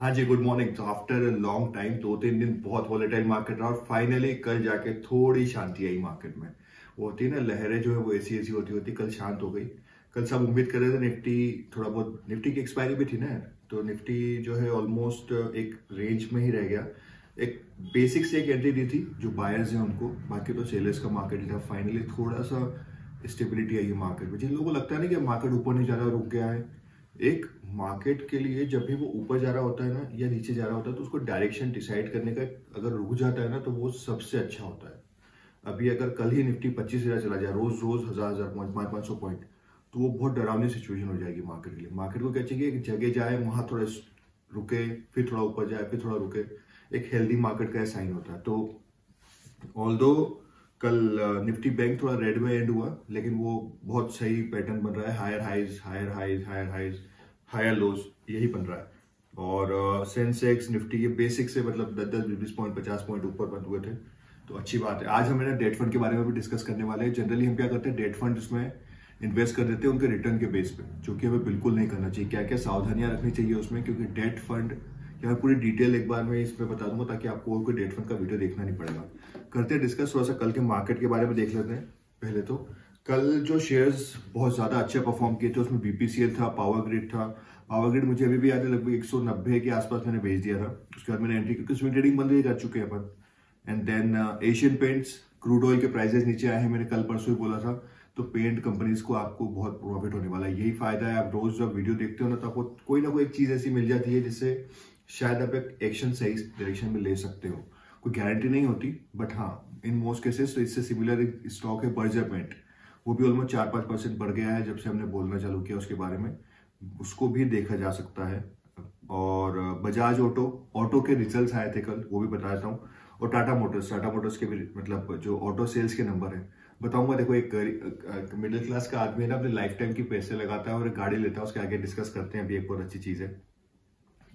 हाँ जी, good morning. तो after a long time 2-3 दिन बहुत वॉलेटाइल मार्केट रहा और फाइनली कल जाके थोड़ी शांति आई मार्केट में। वो होती है ना, लहरें जो है वो ऐसी ऐसी होती होती, कल शांत हो गई। कल सब उम्मीद कर रहे थे निफ्टी थोड़ा बहुत, निफ्टी की एक्सपायरी भी थी ना यार, तो निफ्टी जो है ऑलमोस्ट एक रेंज में ही रह गया। एक बेसिक से एक एंट्री दी थी जो बायर्स हैं उनको, बाकी तो सेलर्स का मार्केट ही था। फाइनली थोड़ा सा स्टेबिलिटी आई है मार्केट में। जिन लोगों को लगता है ना कि मार्केट ऊपर नहीं जा रहा, रुक गया है, एक मार्केट के लिए जब भी वो ऊपर जा रहा होता है ना या नीचे जा रहा होता है, तो उसको डायरेक्शन डिसाइड करने का अगर रुक जाता है ना, तो वो सबसे अच्छा होता है। अभी अगर कल ही निफ्टी 25,000 चला जाए, रोज रोज 1,000 1,000 पॉइंट, 500 पॉइंट, तो वो बहुत डरावनी सिचुएशन हो जाएगी मार्केट के लिए। मार्केट को क्या चाहिए, एक जगह जाए, वहां थोड़ा रुके, फिर थोड़ा ऊपर जाए, फिर थोड़ा रुके। एक हेल्दी मार्केट का साइन होता है। तो ऑल्दो कल निफ्टी बैंक थोड़ा रेड में एंड हुआ, लेकिन वो बहुत सही पैटर्न बन रहा है। Higher highs, higher highs, higher highs, higher lows, यही बन रहा है। और सेंसेक्स निफ्टी ये बेसिक से मतलब 10-10 20 पॉइंट, 50 पॉइंट ऊपर बंद हुए थे, तो अच्छी बात है। आज हम ना डेट फंड के बारे में भी डिस्कस करने वाले हैं। जनरली हम क्या करते हैं, डेट फंड में इन्वेस्ट कर देते हैं उनके रिटर्न के बेस पे, जो कि हमें बिल्कुल नहीं करना चाहिए। क्या क्या सावधानियां रखनी चाहिए उसमें, क्योंकि डेट फंड या पूरी डिटेल एक बार मैं इसमें बता दूंगा, ताकि आपको कोई डेट फंड का वीडियो देखना नहीं पड़ेगा। करते हैं डिस्कस थोड़ा सा कल के मार्केट के बारे में, देख लेते हैं। पहले तो कल जो शेयर्स बहुत ज्यादा अच्छे परफॉर्म किए थे, उसमें बीपीसीएल था, पावर ग्रिड था। पावर ग्रिड मुझे अभी भी याद है, लगभग 190 के आसपास मैंने भेज दिया था। उसके बाद मैंने एंट्री, क्योंकि उसमें ट्रेडिंग बंद ही कर चुके हैं अपन। And then Asian Paints, crude oil के प्राइसेस नीचे आए हैं, मैंने कल परसों ही बोला था। तो पेंट कंपनीज को आपको बहुत प्रॉफिट होने वाला है, यही फायदा है। आप रोज जब वीडियो देखते हो ना, तो आपको कोई ना कोई एक चीज ऐसी मिल जाती है जिससे शायद आप एक एक्शन सही डायरेक्शन में ले सकते हो। कोई गारंटी नहीं होती, बट हाँ, इन मोस्ट केसेस तो इससे सिमिलर एक स्टॉक है बर्जर पेंट। वो भी ऑलमोस्ट 4-5% बढ़ गया है जब से हमने बोलना चालू किया उसके बारे में। उसको भी देखा जा सकता है। और बजाज ऑटो, ऑटो के रिजल्ट्स आए थे कल, वो भी बता देता हूँ। और टाटा मोटर्स के भी मतलब जो ऑटो सेल्स के नंबर है बताऊंगा। देखो, एक मिडिल क्लास का आदमी है ना, अपने लाइफ टाइम की पैसे लगाता है और एक गाड़ी लेता है, उसके आगे डिस्कस करते हैं। अभी एक बहुत अच्छी चीज है,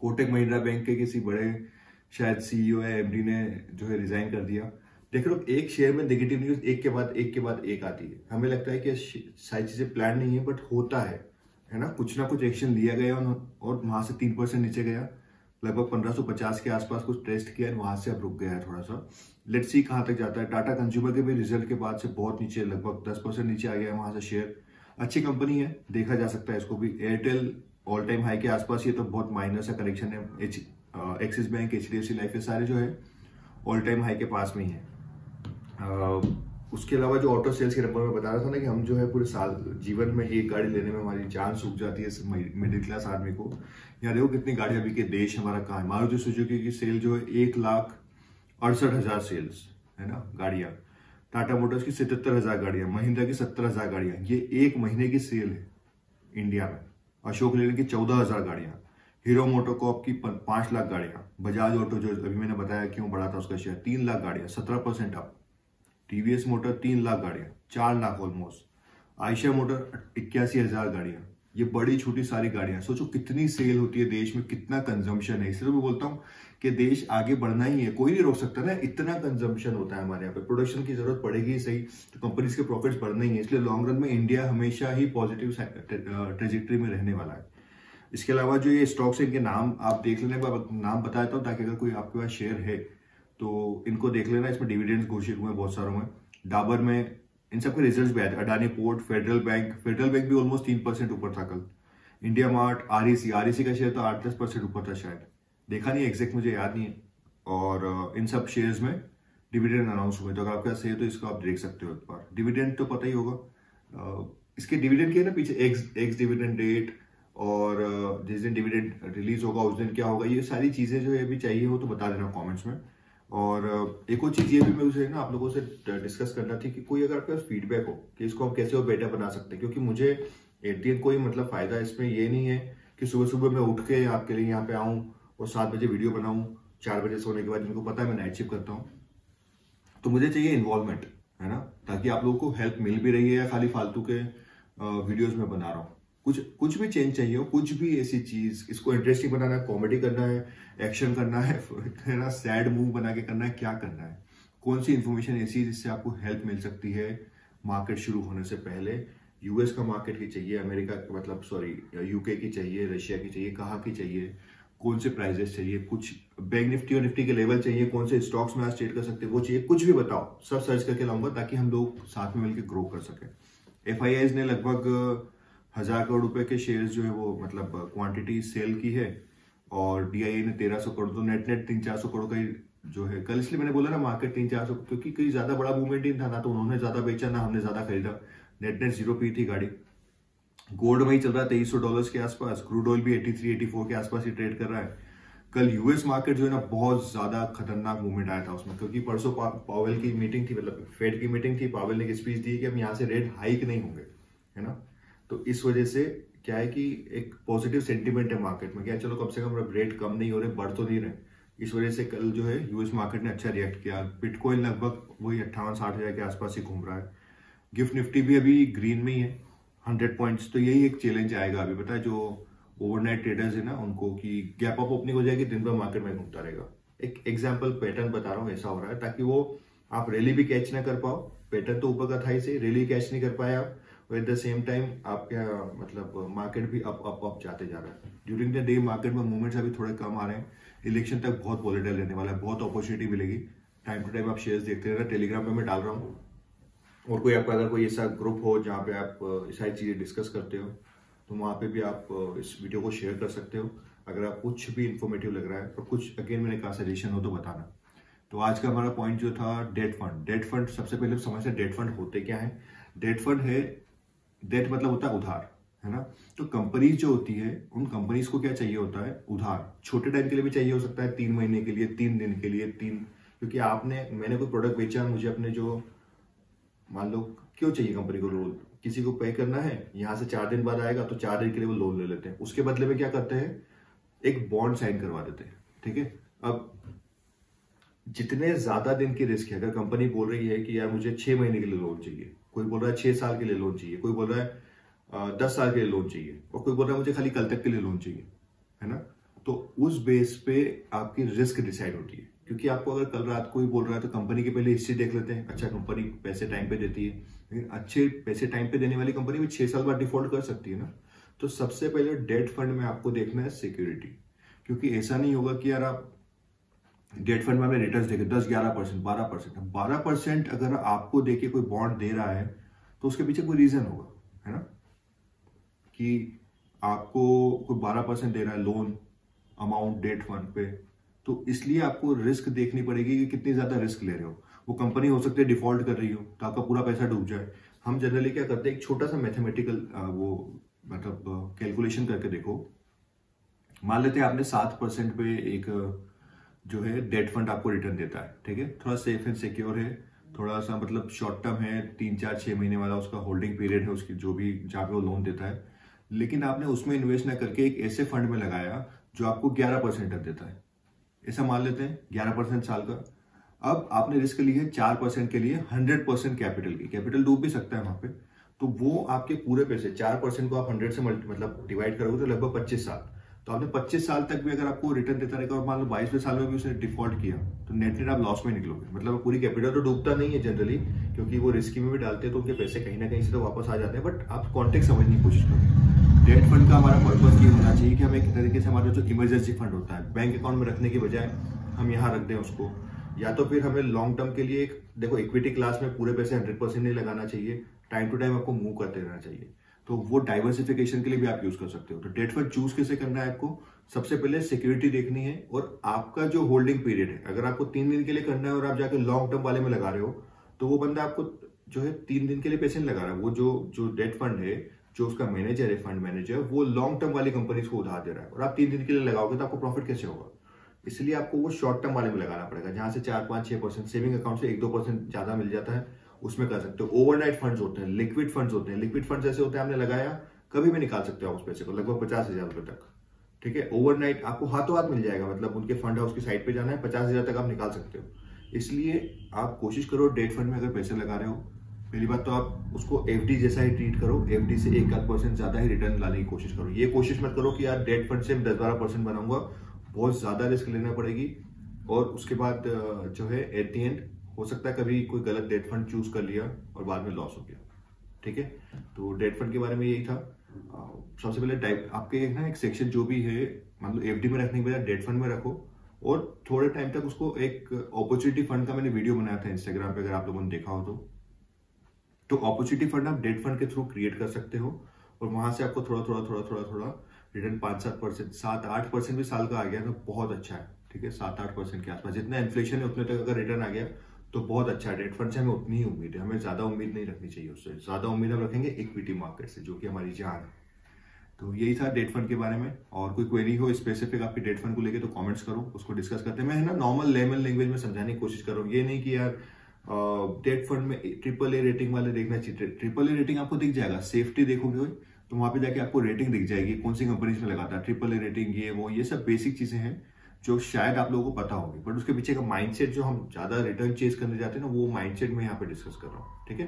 कोटक महिंद्रा बैंक के किसी बड़े शायद सीईओ या एमडी ने जो है रिजाइन कर दिया। देख लो, एक शेयर में नेगेटिव न्यूज एक के बाद एक के बाद एक आती है। हमें लगता है कि सारी चीजें प्लान नहीं है, बट होता है ना कुछ एक्शन लिया गया और वहां से 3% नीचे गया। लगभग 1550 के आसपास कुछ टेस्ट किया, वहां से अब रुक गया है थोड़ा सा। लेट्स सी कहां तक जाता है। टाटा कंज्यूमर के भी रिजल्ट के बाद से बहुत नीचे, लगभग 10% नीचे आ गया है वहां से शेयर। अच्छी कंपनी है, देखा जा सकता है इसको भी। एयरटेल ऑल टाइम हाई के आसपास, ये तो बहुत माइनर सा करेक्शन है। एक्सिस बैंक, एचडीएफसी लाइफ, ये सारे जो है ऑल टाइम हाई के पास में ही है। उसके अलावा जो ऑटो सेल्स के नंबर में बता रहा था ना, कि हम जो है पूरे साल जीवन में एक गाड़ी लेने में हमारी जान सूख जाती है मिडिल क्लास आदमी को। यहाँ देखो कितनी गाड़ी अभी के देश हमारा कहाँ है। मारुति सुजुकी की सेल जो है 1,68,000 सेल्स है ना गाड़ियां। टाटा मोटर्स की 77,000 गाड़ियां, महिंद्रा की 70,000 गाड़ियां, ये एक महीने की सेल है इंडिया में। अशोक लेलैंड की 14,000 गाड़ियां, हीरो मोटोकॉर्प की 5 लाख गाड़ियां, बजाज ऑटो जो अभी मैंने बताया क्यों बढ़ा था उसका शेयर, 3 लाख गाड़ियां, 17% अप। टीवीएस मोटर 3 लाख गाड़ियां, 4 लाख ऑलमोस्ट। आयशा मोटर 81,000 गाड़ियां। ये बड़ी छोटी सारी गाड़ियां, सोचो कितनी सेल होती है देश में, कितना कंजम्पशन है। इसलिए मैं बोलता हूं कि देश आगे बढ़ना ही है, कोई नहीं रोक सकता ना, इतना कंजम्पशन होता है हमारे यहाँ पे। प्रोडक्शन की जरूरत पड़ेगी ही सही, तो कंपनीज के प्रॉफिट्स बढ़ना ही है। इसलिए लॉन्ग रन में इंडिया हमेशा ही पॉजिटिव ट्रेजेक्ट्री में रहने वाला है। इसके अलावा जो ये स्टॉक्स है, इनके नाम आप देख लेने, नाम बता देता हूँ ताकि अगर कोई आपके पास शेयर है तो इनको देख लेना। इसमें डिविडेंड्स घोषित हुए बहुत सारों में। डाबर में इन सबके रिजल्ट्स भी आए थे। अडानी पोर्ट, फेडरल बैंक भी ऑलमोस्ट 3% ऊपर था कल। इंडिया मार्ट, आरईसी का शेयर तो 8-10% ऊपर था शायद, देखा नहीं एग्जैक्ट, मुझे याद नहीं है। और इन सब शेयर्स में डिविडेंड अनाउंस हुए, तो अगर आपके पास है तो इसको आप देख सकते हो एक बार। डिविडेंड तो पता ही होगा, इसके डिविडेंड के है ना पीछे एक्स डिविडेंड डेट, और जिस दिन डिविडेंड रिलीज होगा उस दिन क्या होगा, ये सारी चीजें जो है अभी चाहिए हो तो बता देना कमेंट्स में। और एक और चीज ये भी मुझे ना आप लोगों से डिस्कस करना थी, कि कोई अगर आपके पास फीडबैक हो कि इसको हम कैसे और बेटर बना सकते हैं। क्योंकि मुझे एट द एंड कोई मतलब फायदा इसमें ये नहीं है कि सुबह सुबह मैं उठ के आपके लिए यहाँ पे आऊँ और 7 बजे वीडियो बनाऊँ, 4 बजे सोने के बाद, जिनको पता है मैं नाइट शिफ्ट करता हूँ। तो मुझे चाहिए इन्वॉल्वमेंट, है ना, ताकि आप लोगों को हेल्प मिल भी रही है या खाली फालतू के वीडियोज में बना रहा हूँ। कुछ भी चेंज चाहिए हो, कुछ भी ऐसी चीज, इसको इंटरेस्टिंग बनाना है, कॉमेडी करना है, एक्शन करना है ना, सैड मूव बना के करना है, क्या करना है, कौन सी इंफॉर्मेशन ऐसी जिससे आपको हेल्प मिल सकती है मार्केट शुरू होने से पहले। यूएस का मार्केट की चाहिए, अमेरिका मतलब सॉरी यूके की चाहिए, रशिया की चाहिए, कहाँ की चाहिए, कौन से प्राइजेस चाहिए, कुछ बैंक निफ्टी और निफ्टी के लेवल चाहिए, कौन से स्टॉक्स में आज ट्रेड कर सकते हैं वो चाहिए, कुछ भी बताओ, सब सर्च करके लाऊंगा ताकि हम लोग साथ में मिलकर ग्रो कर सकें। FIIs ने लगभग 1000 करोड़ रुपए के शेयर्स जो है वो मतलब क्वांटिटी सेल की है, और DIA ने 1300 करोड़, तो नेट 300-400 करोड़ का ही जो है। कल इसलिए मैंने बोला ना मार्केट 300-400, क्योंकि कोई ज्यादा बड़ा मूवमेंट ही था ना, तो उन्होंने ज्यादा बेचा ना हमने ज्यादा खरीदा, नेट 0 पे थी गाड़ी। गोल्ड वही चल रहा है $2300 के आसपास, क्रूड ऑयल भी 83-84 के आसपास ही ट्रेड कर रहा है। कल यूएस मार्केट जो है ना बहुत ज्यादा खतरनाक मूवमेंट आया था उसमें, क्योंकि परसों पावेल की मीटिंग थी, मतलब फेड की मीटिंग थी। पावेल ने एक स्पीच दी कि हम यहाँ से रेट हाइक नहीं होंगे, है ना। तो इस वजह से क्या है कि एक पॉजिटिव सेंटीमेंट है मार्केट में, क्या चलो कम से कम रेट कम नहीं हो रहे, बढ़ तो नहीं रहे। इस वजह से कल जो है यूएस मार्केट ने अच्छा रिएक्ट किया। बिटकॉइन लगभग वही 58-60 हजार के आसपास ही घूम रहा है। गिफ्ट निफ्टी भी अभी ग्रीन में ही है, 100 पॉइंट्स। तो यही एक चैलेंज आएगा अभी, पता है, जो ओवरनाइट ट्रेडर्स है ना उनको, कि गैप अप ओपनिंग हो जाएगी, दिन भर मार्केट में घूमता रहेगा। एक एग्जांपल पैटर्न बता रहा हूँ, ऐसा हो रहा है, ताकि वो आप रैली भी कैच ना कर पाओ। पैटर्न तो ऊपर का था ही से, रैली कैच नहीं कर पाए आप, और एट द सेम टाइम आप क्या मतलब मार्केट भी अप अप अप जाते जा रहा है। ड्यूरिंग द डे मार्केट में मूवमेंट्स अभी थोड़े कम आ रहे हैं। इलेक्शन तक बहुत वॉलेटाइल रहने वाला है, बहुत अपॉर्चुनिटी मिलेगी। टाइम टू टाइम आप शेयर्स देखते रहना, टेलीग्राम पे मैं डाल रहा हूँ। और कोई आपका अगर कोई ऐसा ग्रुप हो जहाँ पे आप सारी चीजें डिस्कस करते हो, तो वहाँ पे भी आप इस वीडियो को शेयर कर सकते हो। अगर आप कुछ भी इंफॉर्मेटिव लग रहा है, और कुछ अगेन मैंने कहा सजेशन हो तो बताना। तो आज का हमारा पॉइंट जो था डेट फंड। डेट फंड सबसे पहले समझते हैं डेट फंड होते क्या है। डेट फंड है, डेट मतलब होता है उधार, है ना। तो कंपनीज जो होती है, उन कंपनीज को क्या चाहिए होता है, उधार। छोटे टाइम के लिए भी चाहिए हो सकता है, 3 महीने के लिए, 3 दिन के लिए, क्योंकि मैंने कोई प्रोडक्ट बेचा, मुझे अपने जो मान लो क्यों चाहिए कंपनी को लोन, किसी को पे करना है, यहां से 4 दिन बाद आएगा तो 4 दिन के लिए वो लोन ले लेते हैं। उसके बदले में क्या करते हैं, एक बॉन्ड साइन करवा देते हैं, ठीक है। अब जितने ज्यादा दिन की रिस्क है, अगर कंपनी बोल रही है कि यार मुझे 6 महीने के लिए लोन चाहिए, कोई बोल रहा है 6 साल के लिए लोन चाहिए, कोई बोल रहा है 10 साल के लिए लोन चाहिए, और कोई बोल रहा है मुझे खाली कल तक के लिए लोन चाहिए, है ना। तो उस बेस पे आपकी रिस्क डिसाइड होती है। क्योंकि आपको अगर कल रात को ही बोल रहा है तो कंपनी की पहले हिस्ट्री देख लेते हैं। अच्छा, कंपनी पैसे टाइम पे देती है, लेकिन अच्छे पैसे टाइम पे देने वाली कंपनी भी 6 साल बाद डिफॉल्ट कर सकती है ना। तो सबसे पहले डेट फंड में आपको देखना है सिक्योरिटी, क्योंकि ऐसा नहीं होगा कि यार आप डेट फंड में आपने रिटर्न देखे 10, 11%, 12%। 12% अगर आपको देके कोई बॉन्ड दे रहा है तो उसके पीछे कोई रीजन होगा, है ना, कि आपको कोई 12% दे रहा है लोन अमाउंट डेट फंड पे, तो इसलिए आपको रिस्क देखनी पड़ेगी कि कितनी ज्यादा रिस्क ले रहे हो। वो कंपनी हो सकती है डिफॉल्ट कर रही हो तो आपका पूरा पैसा डूब जाए। हम जनरली क्या करते हैं, एक छोटा सा मैथमेटिकल वो मतलब कैलकुलेशन करके देखो। मान लेते हैं आपने 7% पे एक जो है डेट फंड आपको रिटर्न देता है, ठीक है, थोड़ा सेफ एंड सिक्योर है, थोड़ा सा मतलब शॉर्ट टर्म है, 3, 4, 6 महीने वाला उसका होल्डिंग पीरियड है, उसकी जो भी जहाँ पे वो लोन देता है। लेकिन आपने उसमें इन्वेस्ट ना करके एक ऐसे फंड में लगाया जो आपको 11% रिटर्न देता है, ऐसा मान लेते हैं 11% साल का। अब आपने रिस्क ली है 4% के लिए 100% कैपिटल की, कैपिटल डूब भी सकता है वहां पे, तो वो आपके पूरे पैसे 4% को आप 100 से मतलब डिवाइड करोगे तो लगभग 25 साल। तो आपने 25 साल तक भी अगर आपको रिटर्न देता रहेगा, और मान लो 22वें साल में भी उसने डिफॉल्ट किया, तो नेट आप लॉस में निकलोगे। मतलब पूरी कैपिटल तो डूबता नहीं है जनरली, क्योंकि वो रिस्की में भी डालते हैं तो उनके पैसे कहीं ना कहीं से तो वापस आ जाते हैं। बट आप कॉन्टेक्स्ट समझने की कोशिश करो। डेट फंड का हमारा पर्पज ये होना चाहिए कि हम एक तरीके से हमारा जो इमरजेंसी फंड होता है बैंक अकाउंट में रखने की बजाय हम यहाँ रख दें उसको, या तो फिर हमें लॉन्ग टर्म के लिए एक देखो इक्विटी क्लास में पूरे पैसे 100% नहीं लगाना चाहिए, टाइम टू टाइम आपको मूव करते रहना चाहिए। तो वो डाइवर्सिफिकेशन के लिए भी आप यूज कर सकते हो। तो डेट फंड चूज कैसे करना है आपको, सबसे पहले सिक्योरिटी देखनी है और आपका जो होल्डिंग पीरियड है। अगर आपको 3 दिन के लिए करना है और आप जाके लॉन्ग टर्म वाले में लगा रहे हो, तो वो बंदा आपको जो है 3 दिन के लिए पैसे नहीं लगा रहा है। वो जो डेट फंड है, जो उसका मैनेजर है, फंड मैनेजर, वो लॉन्ग टर्म वाली कंपनीज को उधार दे रहा है, और आप 3 दिन के लिए लगाओगे तो आपको प्रॉफिट कैसे होगा। इसलिए आपको वो शॉर्ट टर्म वाले में लगाना पड़ेगा, जहां से 4, 5, 6% सेविंग अकाउंट से 1-2% ज्यादा मिल जाता है, उसमें कर सकते हो। ओवरनाइट फंड्स होते हैं, लिक्विड फंड्स होते हैं। लिक्विड फंड्स ऐसे होते हैं आपने लगाया कभी भी निकाल सकते हो उस पैसे को, लगभग 50,000 रुपए तक, ठीक है। ओवरनाइट आपको हाथों हाथ मिल जाएगा, मतलब उनके फंड हाउस की साइट पे जाना है, 50,000 तक आप निकाल सकते हो। इसलिए आप कोशिश करो डेट फंड में अगर पैसे लगा रहे हो, पहली बात तो आप उसको एफडी जैसा ही ट्रीट करो, एफडी से 1-8% ज्यादा ही रिटर्न लाने की कोशिश करो। ये कोशिश मत करो कि यार डेट फंड से 10-12% बनाऊंगा, बहुत ज्यादा रिस्क लेना पड़ेगी। और उसके बाद जो है एट द एंड हो सकता है कभी कोई गलत डेट फंड चूज कर लिया और बाद में लॉस हो गया, ठीक है। तो डेट फंड के बारे में यही था। सबसे पहले आपके ना एक सेक्शन जो भी है मतलब एफडी में रखने के बजाय डेट फंड में रखो, और थोड़े टाइम तक उसको एक अपॉर्चुनिटी फंड का मैंने वीडियो बनाया था इंस्टाग्राम पे, अगर आप लोगों ने देखा हो तो अपॉर्चुनिटी फंड आप डेट फंड के थ्रू क्रिएट कर सकते हो, और वहां से आपको थोड़ा थोड़ा थोड़ा थोड़ा थोड़ा रिटर्न 5-7%, 7-8% भी साल का आ गया तो बहुत अच्छा है। ठीक है, 7-8% के आसपास, जितना इन्फ्लेशन है उतने तक अगर रिटर्न आ गया तो बहुत अच्छा है। डेट फंड से हमें उतनी ही उम्मीद है, हमें ज्यादा उम्मीद नहीं रखनी चाहिए उससे। ज्यादा उम्मीद हम रखेंगे इक्विटी मार्केट से, जो कि हमारी जान है। तो यही था डेट फंड के बारे में। और कोई क्वेरी हो स्पेसिफिक आपकी डेट फंड को लेके तो कमेंट्स करो, उसको डिस्कस करते हैं। मैं है ना नॉर्मल लेमन लैंग्वेज में समझाने की कोशिश कर रहा हूँ, ये नहीं कि यार डेट फंड में AAA रेटिंग वाले देखना चाहिए। AAA रेटिंग आपको दिख जाएगा, सेफ्टी देखोगे तो वहां पे जाके आपको रेटिंग दिख जाएगी, कौन सी कंपनी में लगाता है AAA रेटिंग, ये वो, ये सब बेसिक चीजें हैं जो शायद आप लोगों को पता होगी, बट उसके पीछे का माइंडसेट जो हम ज्यादा रिटर्न चेज करने जाते हैं ना, वो माइंडसेट में यहाँ पे डिस्कस कर रहा हूँ। ठीक है,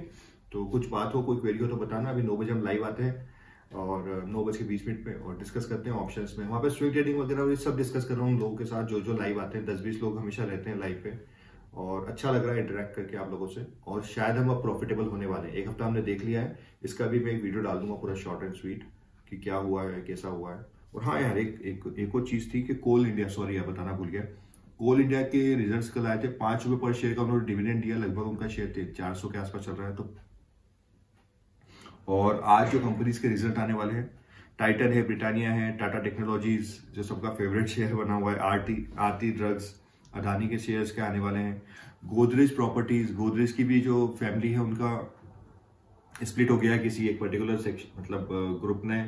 तो कुछ बात हो, कोई क्वेरी हो तो बताना। अभी 9 बजे हम लाइव आते हैं और 9:20 पे और डिस्कस करते हैं ऑप्शंस में। वहाँ पे स्विंग ट्रेडिंग वगैरह ये सब डिस्कस कर रहा हूँ लोगों के साथ, जो लाइव आते हैं। 10-20 लोग हमेशा रहते हैं लाइव पे, और अच्छा लग रहा है इंटरेक्ट करके आप लोगों से। और शायद हम अब प्रॉफिटेबल होने वाले हैं, एक हफ्ता हमने देख लिया है, इसका भी मैं एक वीडियो डाल दूंगा पूरा शॉर्ट एंड स्वीट कि क्या हुआ है, कैसा हुआ है। और हाँ यार, एक और चीज थी कि कोल इंडिया, सॉरी यार बताना भूल गया, कोल इंडिया के रिजल्ट्स कल आए थे। 5 रुपए पर शेयर का उन्होंने डिविडेंड दिया, लगभग उनका शेयर 400 के आसपास चल रहा है। तो और आज जो कंपनीज के रिजल्ट आने वाले हैं, टाइटन है, ब्रिटानिया है, टाटा टेक्नोलॉजीज जो सबका फेवरेट शेयर बना हुआ है, आरती ड्रग्स, अदानी के शेयर्स के आने वाले हैं, गोदरेज प्रॉपर्टीज, गोदरेज की भी जो फैमिली है उनका स्प्लिट हो गया है किसी एक पर्टिकुलर सेक्शन, मतलब ग्रुप ने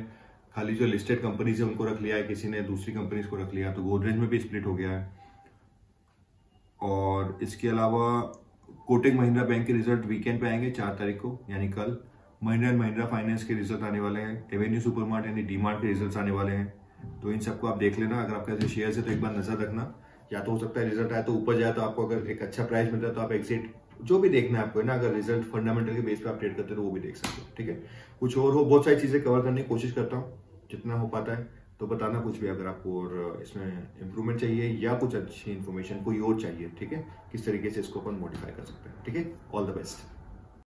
खाली जो लिस्टेड कंपनीज है उनको रख लिया है, किसी ने दूसरी कंपनीज को रख लिया, तो गोदरेज में भी स्प्लिट हो गया है। और इसके अलावा कोटक महिंद्रा बैंक के रिजल्ट वीकेंड पे आएंगे 4 तारीख को, यानी कल। महिंद्रा एंड महिंद्रा फाइनेंस के रिजल्ट आने वाले हैं, एवेन्यू सुपरमार्ट यानी डीमार्ट के रिजल्ट आने वाले हैं। तो इन सबको आप देख लेना, अगर आपके ऐसे शेयर है तो एक बार नजर रखना। या तो हो सकता है रिजल्ट आए तो ऊपर जाए, तो आपको अगर एक अच्छा प्राइस मिलता है तो आप एग्जिट, जो भी देखना है आपको है ना, अगर रिजल्ट फंडामेंटल के बेस पे आप ट्रेड करते हो तो वो भी देख सकते हो। ठीक है, कुछ और हो, बहुत सारी चीजें कवर करने की कोशिश करता हूँ, जितना हो पाता है। तो बताना कुछ भी अगर आपको और इसमें इंप्रूवमेंट चाहिए या कुछ अच्छी इन्फॉर्मेशन कोई और चाहिए। ठीक है, किस तरीके से इसको अपन मॉडिफाई कर सकते हैं। ठीक है, ऑल द बेस्ट।